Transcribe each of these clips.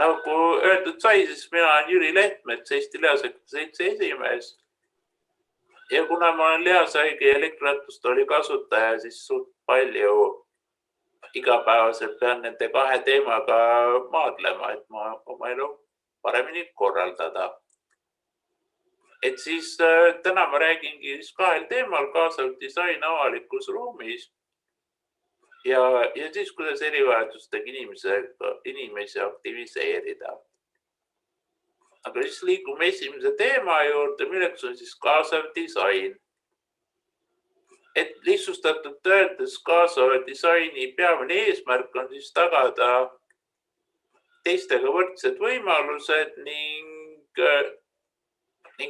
Nagu öeldud sai, siis mina olen Jüri Lehtmets, Eesti Lihasaigete Seltsi esimees. Ja kuna ma olen lihasaigi ja elektrirattustooli kasutaja, siis suht palju igapäevaselt pean nende kahe teemaga maadlema, et ma oma elu paremini korraldada. Et siis täna ma räägingi kahel teemal, kaasav disain avalikus ruumis ja siis kuidas erivajadustega inimesi aktiviseerida. Aga siis liigume esimese teema juurde, milleks on siis kaasav disain. Et lihtsustatult öeldes kaasava disaini peamine eesmärk on siis tagada teistega võrdsed võimalused ning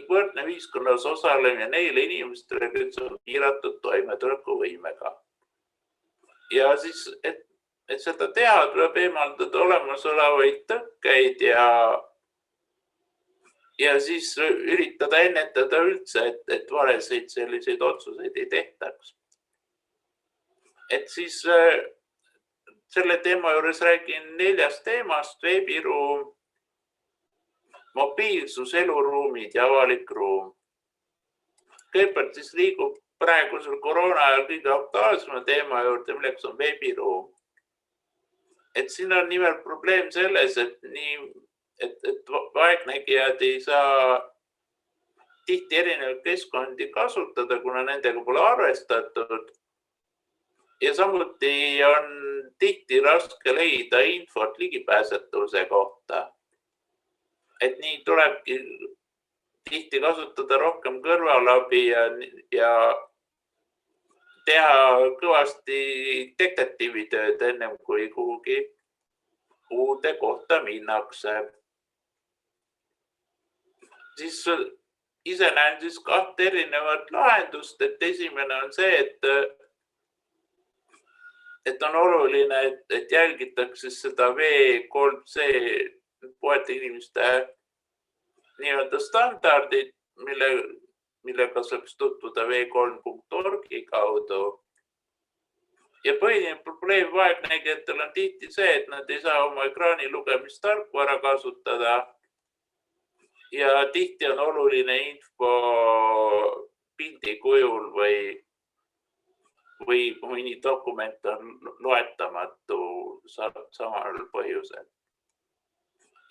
võrdne ühiskonnas osalemine neile inimestele, kes on piiratud toimetulekuvõimega. Ja siis, et seda teha, tuleb eemaldada olemasolevaid tõkkeid ja siis üritada ennetada üldse, et valesid selliseid otsuseid ei tehtaks. Et siis selle teema juures räägin 4 teemast: veebiruum, mobiilsus, eluruumid ja avalik ruum. Kõigepealt siis liigub praegusel koroona ajal kõige aktuaalsema teema juurde, milleks on veebiruum. Et siin on nimelt probleem selles, et vaegnägijad ei saa tihti erinevaid keskkondi kasutada, kuna nendega pole arvestatud. Ja samuti on tihti raske leida infot ligipääsetavuse kohta. Et nii tulebki tihti kasutada rohkem kõrvalabi ja teha kõvasti detektiivitööd ennem kui kuhugi uude kohta minnakse. Siis ise näen siis 2 erinevat lahendust, et esimene on see, et on oluline, et jälgitakse seda V3C puuetega inimeste nii-öelda standardid, millega saaks tutvuda v3.org-i kaudu. Ja põhiline probleem vaegnägijatel on tihti see, et nad ei saa oma ekraani lugemistarkvara kasutada. Ja tihti on oluline info pildi kujul või mõni dokument on loetamatu samal põhjusel.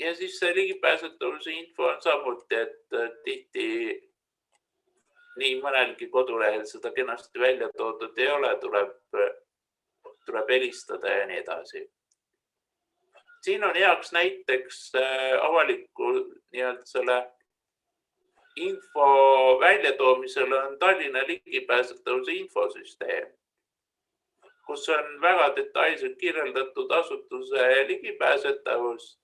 Ja siis see ligipääsetavuse info on samuti, et tihti nii mõnelgi kodulehel seda kenasti välja toodud ei ole, tuleb helistada ja nii edasi. Siin on heaks näiteks avaliku selle info väljatoomisel on Tallinna ligipääsetavuse infosüsteem, kus on väga detailselt kirjeldatud asutuse ligipääsetavust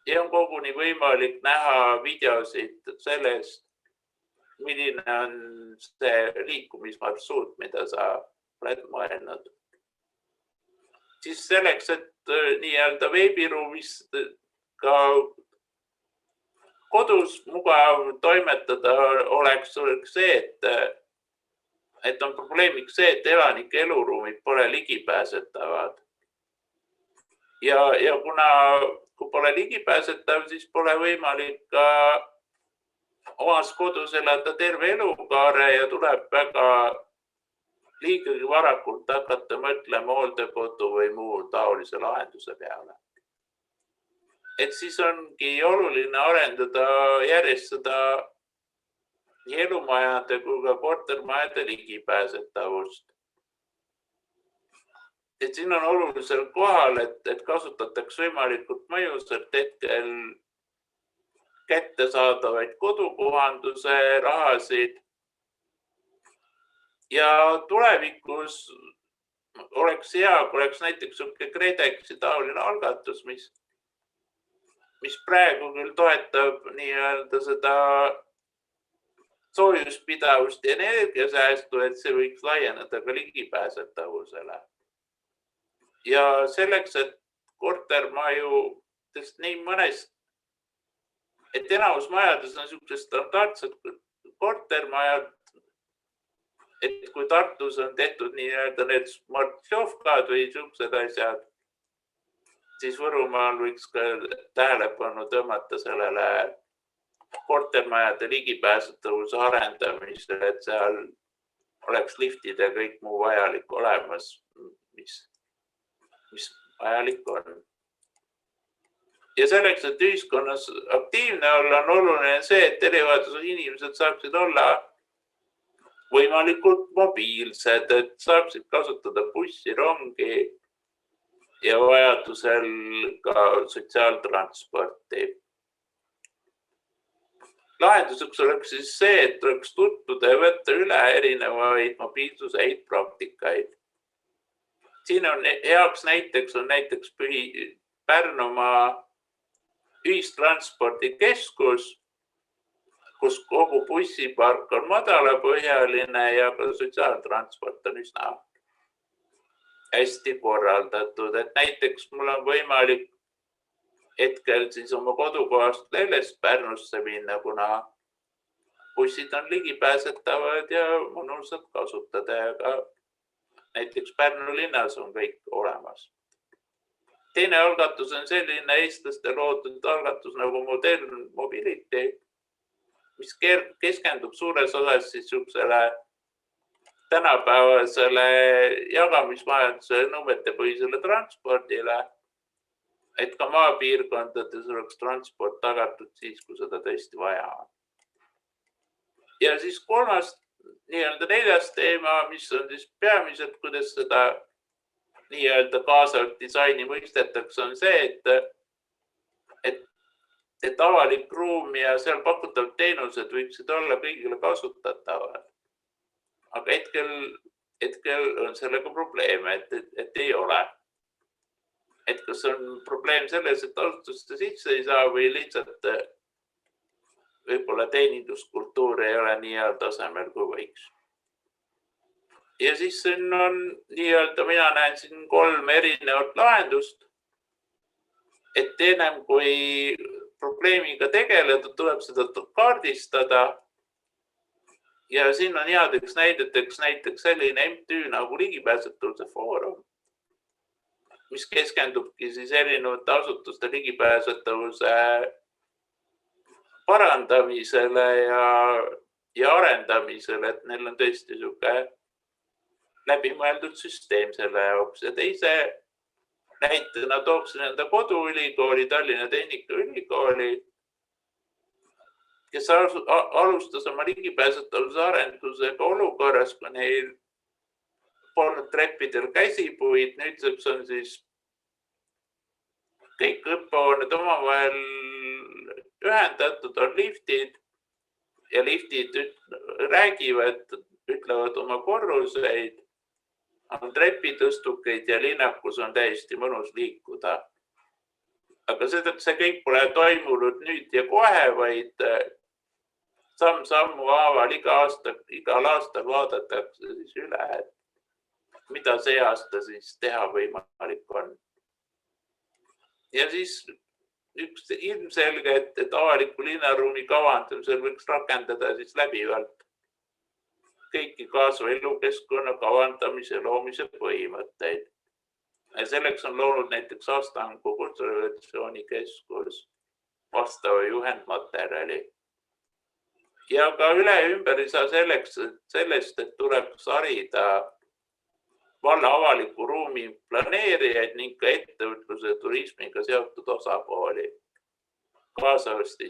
ja on koguni võimalik näha videosid sellest, milline on see liikumismarsruut, mida sa oled mõelnud. Siis selleks, et nii-öelda veebiruumis ka kodus mugav toimetada, oleks see, et on probleemiks see, et elanike eluruumid pole ligipääsetavad. Ja kui pole ligipääsetav, siis pole võimalik ka omas kodus elada terve elukaare ja tuleb väga liigagi varakult hakata mõtlema hooldekodu või muu taolise lahenduse peale. Et siis ongi oluline arendada järjest seda nii elumajade kui ka kortermajade ligipääsetavust. Et siin on olulisel kohal, et kasutatakse võimalikult mõjusalt hetkel kättesaadavaid kodukohanduse rahasid. Ja tulevikus oleks hea, kui oleks näiteks KredExi taoline algatus, mis praegu küll toetab nii-öelda seda soojuspidavust ja energiasäästu, et see võiks laieneda ka ligipääsetavusele. Ja selleks, et kortermaju, sest nii mõnest, et enamus majades on niisugused standardsed kortermajad, et kui Tartus on tehtud nii-öelda need smartšovkad või niisugused asjad, siis Võrumaal võiks ka tähelepanu tõmmata sellele kortermajade ligipääsetavuse arendamisele, et seal oleks liftid ja kõik muu vajalik olemas, mis vajalik on. Ja selleks, et ühiskonnas aktiivne olla, on oluline see, et erivajadusega inimesed saaksid olla võimalikult mobiilsed, et saaksid kasutada bussi, rongi ja vajadusel ka sotsiaaltransporti. Lahenduseks oleks siis see, et tuleks tutvuda ja võtta üle erinevaid mobiilsuse häid praktikaid. Siin on heaks näiteks Pärnumaa ühistranspordikeskus, kus kogu bussipark on madalapõhjaline ja ka sotsiaaltransport on üsna hästi korraldatud. Et näiteks mul on võimalik hetkel siis oma kodukohast Lellest Pärnusse minna, kuna bussid on ligipääsetavad ja mõnusad kasutada ja ka näiteks Pärnu linnas on kõik olemas. Teine algatus on selline eestlaste loodud algatus nagu Modern Mobility, mis keskendub suures osas siis tänapäevasele jagamismajanduse nõuetepõhisele transpordile, et ka maapiirkondades oleks transport tagatud siis, kui seda tõesti vaja on. Ja siis neljas teema, mis on siis peamiselt, kuidas seda kaasavat disaini mõistetakse, on see, et avalik ruum ja seal pakutavad teenused võiksid olla kõigile kasutatavad. Aga hetkel on sellega probleeme, et ei ole. Et kas on probleem selles, et asutuste sisse ei saa või lihtsalt võib-olla teeninduskultuur ei ole nii heal tasemel kui võiks. Ja siis on mina näen siin 3 erinevat lahendust, et ennem kui probleemiga tegeleda, tuleb seda kaardistada. Ja siin on headeks näiteks selline MTÜ nagu Ligipääsetavuse Foorum, mis keskendubki siis erinevate asutuste ligipääsetavuse parandamisele ja arendamisele, et neil on tõesti läbimõeldud süsteem selle jaoks. Ja teise näitena tooksin enda koduülikooli, Tallinna Tehnikaülikooli, kes alustas oma ligipääsetavuse arendusega olukorras, kui neil polnud treppidel käsipuid. Nüüdseks on siis kõik õppehooned omavahel ühendatud, on liftid ja liftid ütlevad oma korruseid, on trepitõstukeid ja linnakus on täiesti mõnus liikuda. Aga see kõik pole toimunud nüüd ja kohe, vaid samm-sammu haaval igal aastal vaadatakse siis üle, et mida see aasta siis teha võimalik on. Ja siis üks ilmselge, et avaliku linnaruumi kavandamisel võiks rakendada siis läbivalt kõiki kaasava elukeskkonna kavandamise ja loomise põhimõtteid. Ja selleks on loonud näiteks Astangu Kultuuriorganisatsioonikeskus vastava juhendmaterjali. Ja ka üle ümber ei saa sellest, et tuleks harida valla avaliku ruumi planeerijaid ning ka ettevõtluse ja turismiga seotud osapooli kaasavast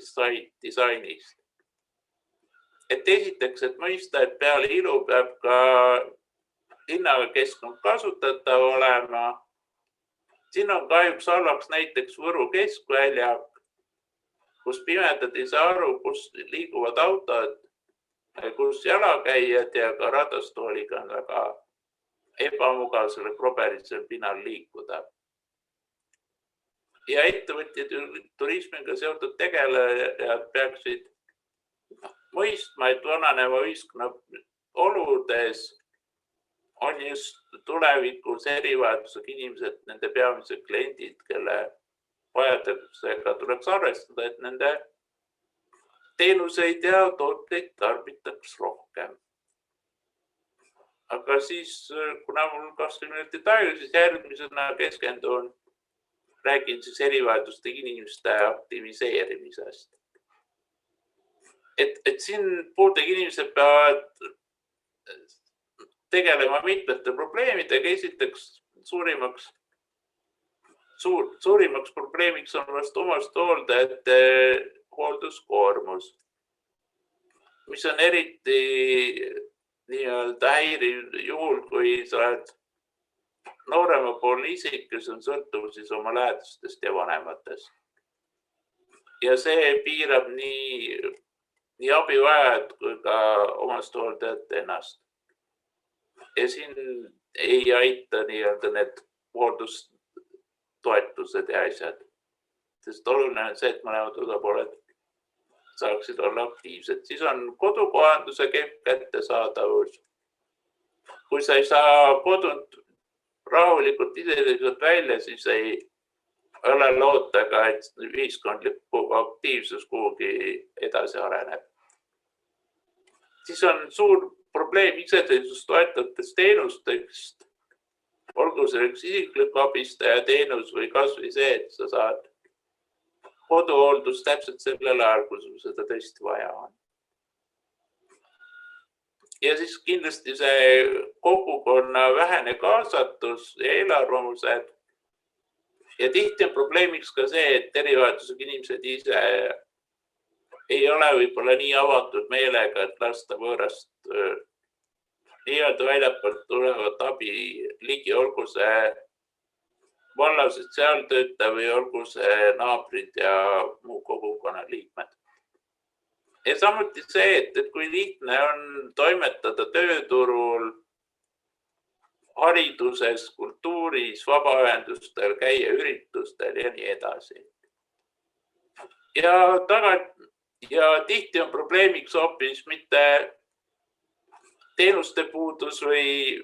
disainist. Et esiteks, et mõista, et peale ilu peab ka linnakeskkond kasutatav olema. Siin on kahjuks halvaks näiteks Võru keskväljak, kus pimedad ei saa aru, kus liiguvad autod, kus jalakäijad ja ka ratastooliga on väga ebamugav selle krobelisel pinnal liikuda. Ja ettevõtjad turismiga seotud tegelejad peaksid mõistma, et vananeva ühiskonna oludes on just tulevikus erivajadusega inimesed, nende peamised kliendid, kelle vajadusega tuleks arvestada, et nende teenuseid ja tooteid tarbitaks rohkem. Aga siis, kuna mul 20 minutit aega, siis järgmisena keskendun räägin siis erivajadustega inimeste aktiviseerimisest. Et siin puudega inimesed peavad tegelema mitmete probleemidega. Esiteks suurimaks probleemiks on vast omastehooldajate hoolduskoormus, mis on eriti häiriv juhul, kui sa oled nooremapoolne isik, kes on sõltuvuses oma lähedastest ja vanematest. Ja see piirab nii abivajajad kui ka omastehooldajat ennast. Ja siin ei aita need hooldustoetused ja asjad. Sest oluline on see, et mõlemad osapooled saaksid olla aktiivsed. Siis on kodukohanduse kehv kättesaadavus. Kui sa ei saa kodunt rahulikult iseseisvalt välja, siis ei ole loota ka, et ühiskondlik aktiivsus kuhugi edasi areneb. Siis on suur probleem iseseisvust toetavatest teenustest, olgu selleks isiklik abistaja teenus või kas või see, et sa saad koduhooldust täpselt sellel ajal, kui sul seda tõesti vaja on. Ja siis kindlasti see kogukonna vähene kaasatus ja eelarvamused. Ja tihti on probleemiks ka see, et erivajadusega inimesed ise ei ole võib-olla nii avatud meelega, et lasta võõrast nii-öelda väljapoolt tulevat abi ligi, olgu see valla sotsiaaltöötaja või olgu see naabrid ja muu kogukonna liikmed. Ja samuti see, et kui lihtne on toimetada tööturul, hariduses, kultuuris, vabaühendustel, käia üritustel ja nii edasi. Ja tihti on probleemiks hoopis mitte teenuste puudus või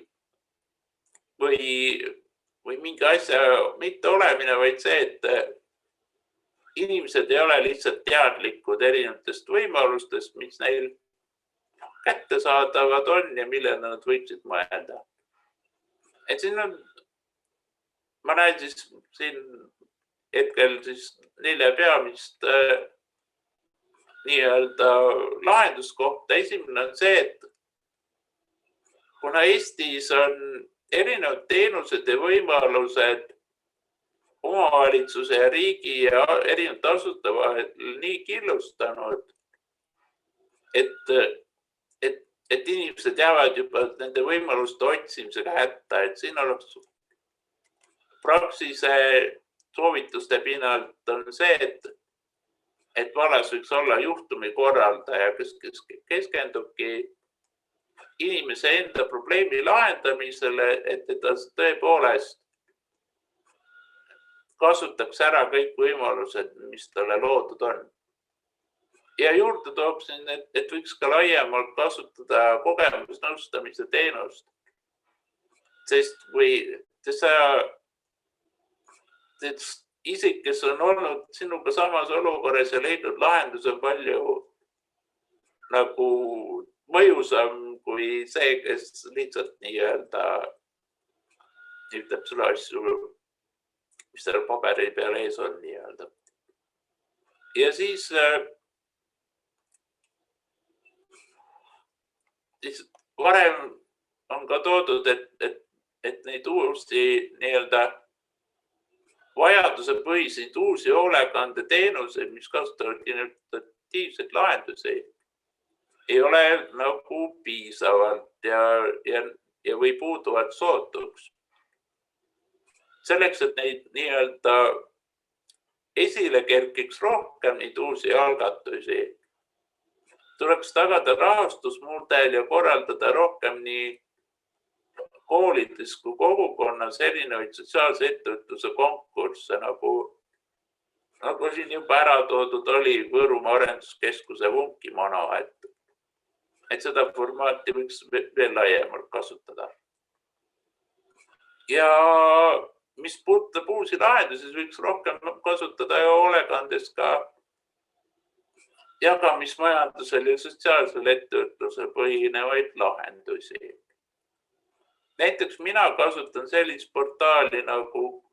mingi asja mitte olemine, vaid see, et inimesed ei ole lihtsalt teadlikud erinevatest võimalustest, mis neil kättesaadavad on ja millele nad võiksid mõelda. Et siin on, ma näen siis siin hetkel siis 4 peamist nii-öelda lahenduskohta. Esimene on see, et kuna Eestis on erinevad teenused ja võimalused omavalitsuse ja riigi ja erinevate asutuste vahel nii killustanud, et inimesed jäävad juba nende võimaluste otsimisega hätta, et siin oleks Praxise soovituste pinnalt on see, et vallas võiks olla juhtumi korraldaja, kes keskendubki inimese enda probleemi lahendamisele, et ta tõepoolest kasutaks ära kõik võimalused, mis talle loodud on. Ja juurde tooksin, et võiks ka laiemalt kasutada kogemusnõustamise teenust. Sest isik, kes on olnud sinuga samas olukorras ja leidnud lahenduse palju nagu mõjusam kui see, kes lihtsalt nii-öelda ütleb sulle asju, mis seal paberi peal ees on nii-öelda. Ja siis varem on ka toodud, et neid uusi nii-öelda vajadusepõhiseid uusi hoolekandeteenuseid, mis kasutavad innovatiivseid lahendusi, ei ole nagu piisavalt ja või puuduvad sootuks. Selleks, et neid nii-öelda esile kerkiks rohkem neid uusi algatusi, tuleks tagada rahastusmudel ja korraldada rohkem nii koolides kui kogukonnas erinevaid sotsiaalse ettevõtluse konkursse, nagu siin juba ära toodud oli Võrumaa arenduskeskuse Vunkimono, et seda formaati võiks veel laiemalt kasutada. Ja mis puudutab uusi lahendusi, võiks rohkem kasutada ja hoolekandes ka jagamismajandusel ja sotsiaalsel ettevõtlusel põhinevaid lahendusi. Näiteks mina kasutan sellist portaali nagu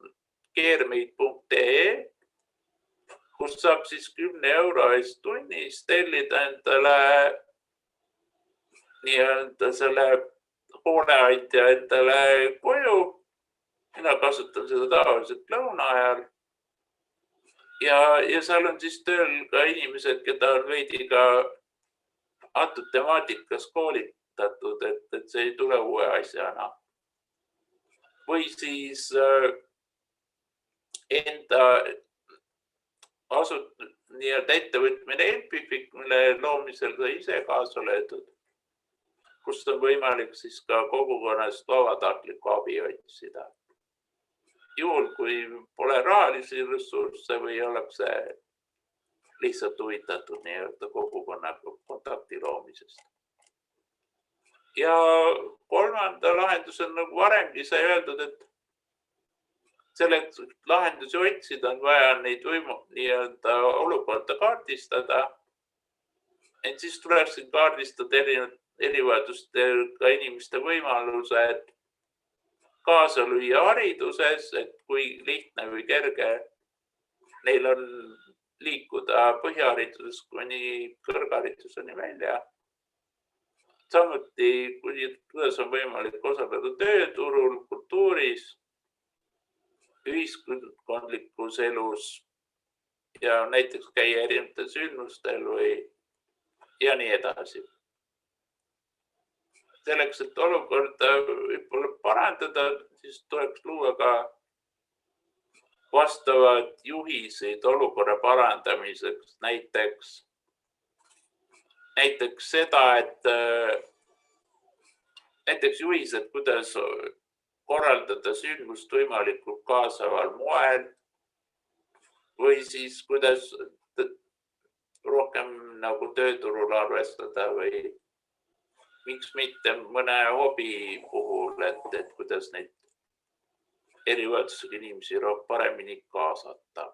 keermeid.ee, kus saab siis 10 euro eest tunnis tellida endale nii-öelda selle hooleandja endale koju. Mina kasutan seda tavaliselt lõuna ajal. Ja seal on siis tööl ka inimesed, keda on veidi ka antud temaatikas koolitatud, et see ei tule uue asjana. Või siis enda nii-öelda ettevõtmine Empific, mille loomisel sa ise kaasa löödud, kus on võimalik siis ka kogukonnast vabatahtlikku abi otsida. Juhul, kui pole rahalisi ressursse või ollakse lihtsalt huvitatud nii-öelda kogukonnaga kontakti loomisest. Ja kolmanda lahendus on nagu varemgi sai öeldud, et selleks lahendusi otsida on vaja neid nii-öelda olukorda kaardistada. Et siis tuleks kaardistada erivajadustega inimeste võimalused kaasa lüüa hariduses, et kui lihtne või kerge neil on liikuda põhiharidusest kuni kõrghariduseni välja. Samuti, kuidas on võimalik osaleda tööturul, kultuuris, ühiskondlikus elus ja näiteks käia erinevatel sündmustel ja nii edasi. Selleks, et olukorda võib-olla parandada, siis tuleks luua ka vastavad juhiseid olukorra parandamiseks. Näiteks seda, et näiteks juhised, kuidas korraldada sündmust võimalikult kaasaval moel või siis kuidas rohkem nagu tööturul arvestada või miks mitte mõne hobi puhul, et kuidas neid erivajadusega inimesi paremini kaasata.